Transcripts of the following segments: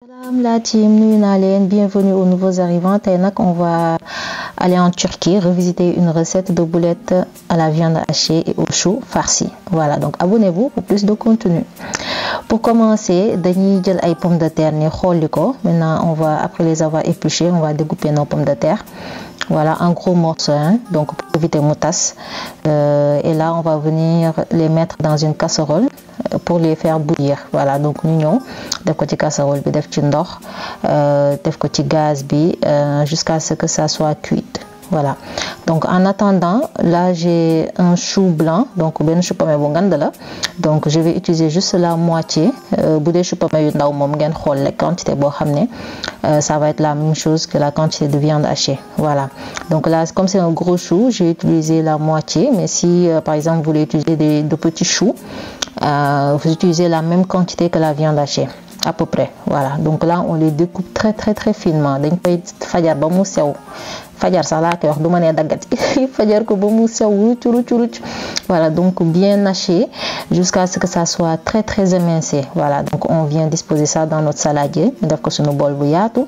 Salam la team, bienvenue aux nouveaux arrivants. On va aller en Turquie revisiter une recette de boulettes à la viande hachée et au chou farci. Voilà, donc abonnez-vous pour plus de contenu. Pour commencer, dañuy jël ay pommes de terre ni xolli ko. Maintenant, après les avoir épluchées, on va découper nos pommes de terre. Voilà, en gros morceaux, donc pour éviter moutas. Et là, on va venir les mettre dans une casserole pour les faire bouillir. Voilà, donc nous ñëw def ko ci casserole bi def ci ndox def ko ci gaz bi jusqu'à ce que ça soit cuit. Voilà, donc en attendant, là j'ai un chou blanc, donc ben chou pommé bu ngand la, donc je vais utiliser juste la moitié. Bu dee chou pommé yu ndaw mom ngeen xol la quantité bo xamné ça va être la même chose que la quantité de viande hachée. Voilà, donc là comme c'est un gros chou, j'ai utilisé la moitié, mais si par exemple vous voulez utiliser de petits choux, vous utilisez la même quantité que la viande hachée à peu près. Voilà, donc là on les découpe très finement. Dañ koy fajar ba mu sew, fajar sax laa koy wax du ma nee daggat fajar ko ba mu sew rucc. Voilà, donc bien haché jusqu'à ce que ça soit très émincé. Voilà, donc on vient disposer ça dans notre saladier, ñu def ko suñu bol bu yaatu.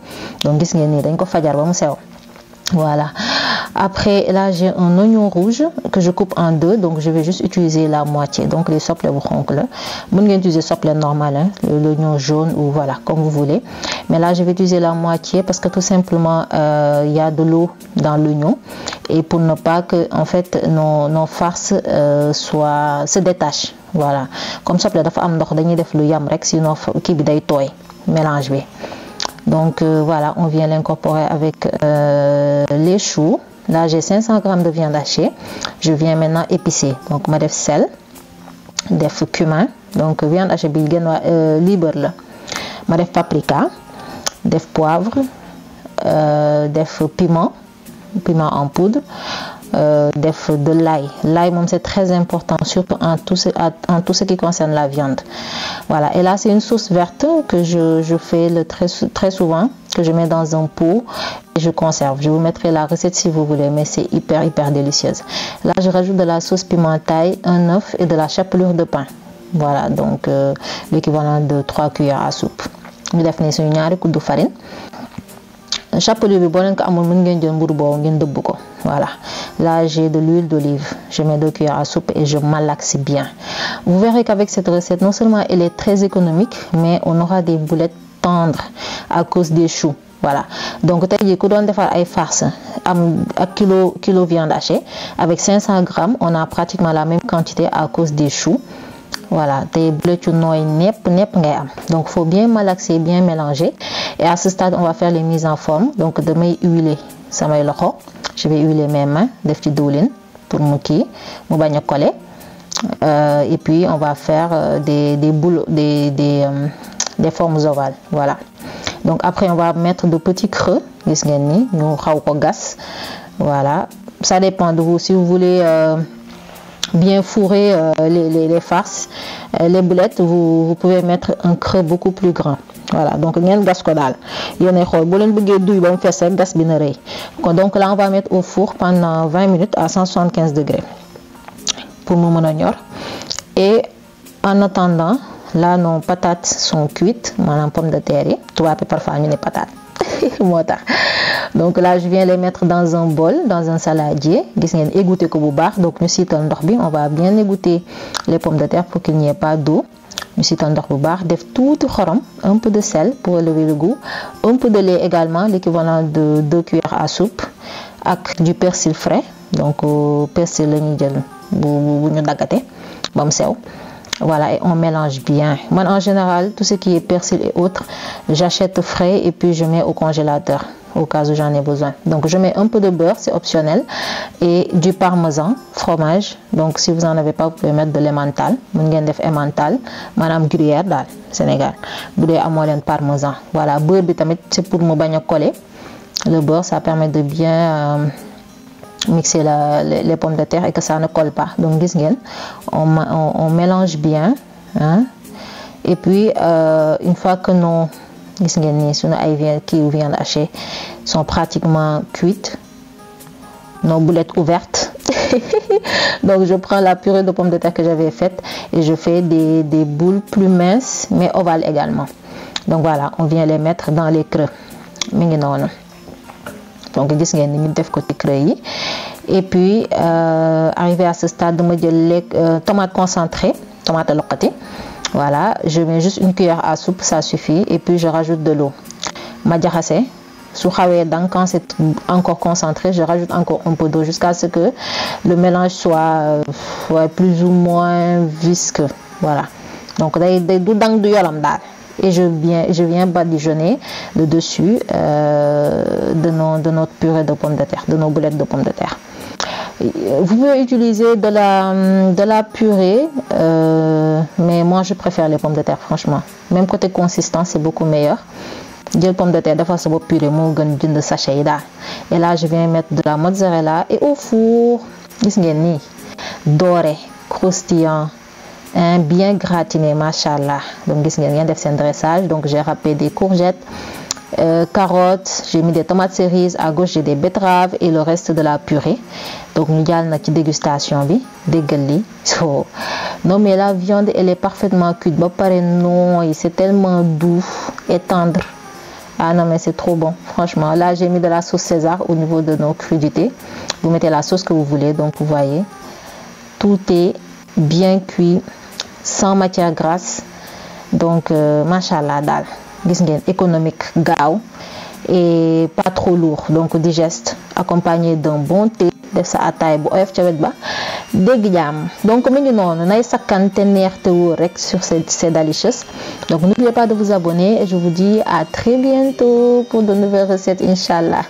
Donc gis ngeen ni dañ ko fajar ba mu sew. Voilà, après là j'ai un oignon rouge que je coupe en deux, donc je vais juste utiliser la moitié. Donc les sople bu xonk la, mën ngeen utiliser sople normal, l'oignon jaune ou voilà comme vous voulez, mais là je vais utiliser la moitié parce que tout simplement il y a de l'eau dans l'oignon et pour ne pas que en fait nos farces se détachent. Voilà, comme sople dafa am ndox dañuy def lu yam rek sinon kii bi day tooy mélange bi. Donc voilà, on vient l'incorporer avec les choux. Là j'ai 500 g de viande hachée. Je viens maintenant épicer. Donc ma def sel, def cumin. Donc viande hachée bi libre la. Ma def paprika, def poivre, def piment en poudre. Def de l'ail. L'ail, c'est très important, surtout en tout ce qui concerne la viande. Voilà, et là c'est une sauce verte que je fais très souvent, que je mets dans un pot et je conserve. Je vous mettrai la recette si vous voulez, mais c'est hyper délicieuse. Là je rajoute de la sauce pimentée, un œuf et de la chapelure de pain. Voilà, donc l'équivalent de 3 cuillères à soupe. Ñu def ni suñu ñaari kuddu farine. Chapelure bi boo leen ko amul mën ngeen jël mburu boobu ngeen dëbb ko. Voilà, là j'ai de l'huile d'olive, je mets 2 cuillères à soupe et je malaxe bien. Vous verrez qu'avec cette recette, non seulement elle est très économique, mais on aura des boulettes tendres à cause des choux. Voilà, donc tey jii ku doon defar ay farce am ak kilo viande hachée, avec 500 g on a pratiquement la même quantité à cause des choux. Voilà, des boulettes nooy nepp ngay am. Donc faut bien malaxer, bien mélanger. Et à ce stade, on va faire les mises en forme. Donc damay huiler samay loxo. Je vais huiler mes mains, def ci diwlin pour mu bañ a coller. Et puis on va faire des formes ovales. Voilà. Donc après on va mettre de petits creux. Gis ngeen ni ñu xaw ko gas. Voilà, ça dépend de vous. Si vous voulez bien fourrer les farces, les boulettes, vous pouvez mettre un creux beaucoup plus grand. Voilà, donc ngeen gas ko dal. Yéenay xol bu leen bëggee duy ba mu fess rek gas bi na reuy. Donc là on va mettre au four pendant 20 minutes à 175 degrés pour mu mëna ñor. Et en attendant, là nos patates sont cuites, manam pommes de terre yi. Tubaab bi parfois ñu né patates. Donc là je viens les mettre dans un bol, dans un saladier. Gis ngeen égoutter ko bu baax. Donc ñu siital ndox bi, on va bien égoutter les pommes de terre pour qu'il n'y ait pas d'eau. Ñu siital ndox bu baax, def tuuti xorom, un peu de sel pour élever le goût, un peu de lait également, l'équivalent de 2 cuillères à soupe, ak du persil frais. Donc persil la ñuy jël bu ñu dagaté bam sew. Voilà, et on mélange bien. Moi en général, tout ce qui est persil et autres, j'achète frais et puis je mets au congélateur au cas où j'en ai besoin. Donc je mets un peu de beurre, c'est optionnel, et du parmesan, fromage. Donc si vous en avez pas, vous pouvez mettre de l'emmental. Mën ngeen def emmental, manam gruyère dal Sénégal. Bu dé amo len parmesan. Voilà, beurre bi tamit c'est pour mu baña coller. Le beurre ça permet de bien mixer les pommes de terre et que ça ne colle pas. Donc gis ngeen, on mélange bien, hein. Et puis une fois que nos gis ngeen ni suñu ay viande hachée sont pratiquement cuites, nos boulettes ouvertes. Donc je prends la purée de pommes de terre que j'avais faite et je fais des boules plus minces mais ovales également. Donc voilà, on vient les mettre dans les creux. Donc gis ngeen ni ñu def ko ci creux yi. Et puis arrivé à ce stade dama jël les tomates concentrées, tomate loqati. Voilà, je mets juste une cuillère à soupe, ça suffit. Et puis je rajoute de l'eau. Ma jaxase su xawee dang, quand c'est encore concentré, je rajoute encore un peu d'eau jusqu'à ce que le mélange soit plus ou moins visqueux. Voilà. Donc day du dang du yolam daal. Et je viens badigeonner le dessus de notre purée de pommes de terre, de nos boulettes de pommes de terre. Vous pouvez utiliser de la purée, mais moi je préfère les pommes de terre, franchement. Même côté consistance, c'est beaucoup meilleur. Jël pomme de terre dafa sa bopp purée moo gën jënd sachet yi daal. Et là je viens mettre de la mozzarella et au four gis ngeen nii doré croustillant, bien gratiné, machallah. Donc gis ngeen def seen dressage. Donc j'ai râpé des courgettes, carottes, j'ai mis des tomates cerises, à gauche j'ai des betteraves et le reste de la purée. Donc ñu jàll na ci dégustation bi déggal li. Non mais la viande elle est parfaitement cuite ba pare nooy, c'est tellement doux et tendre. Ah non mais c'est trop bon, franchement. Là j'ai mis de la sauce César au niveau de nos crudités. Vous mettez la sauce que vous voulez. Donc vous voyez, tout est bien cuit, sans matière grasse. Donc machallah dal, gis ngeen, économique, gaaw et pas trop lourd, donc digeste, accompagné d'un bon thé, def sa ataay bu oyof ca wet ba dégg jaam. Donc mi ngi noonu nay sakkante neex te wóor rek sur ces delicious. Donc n'oubliez pas de vous abonner et je vous dis à très bientôt pour de nouvelles recettes, Inch'Allah.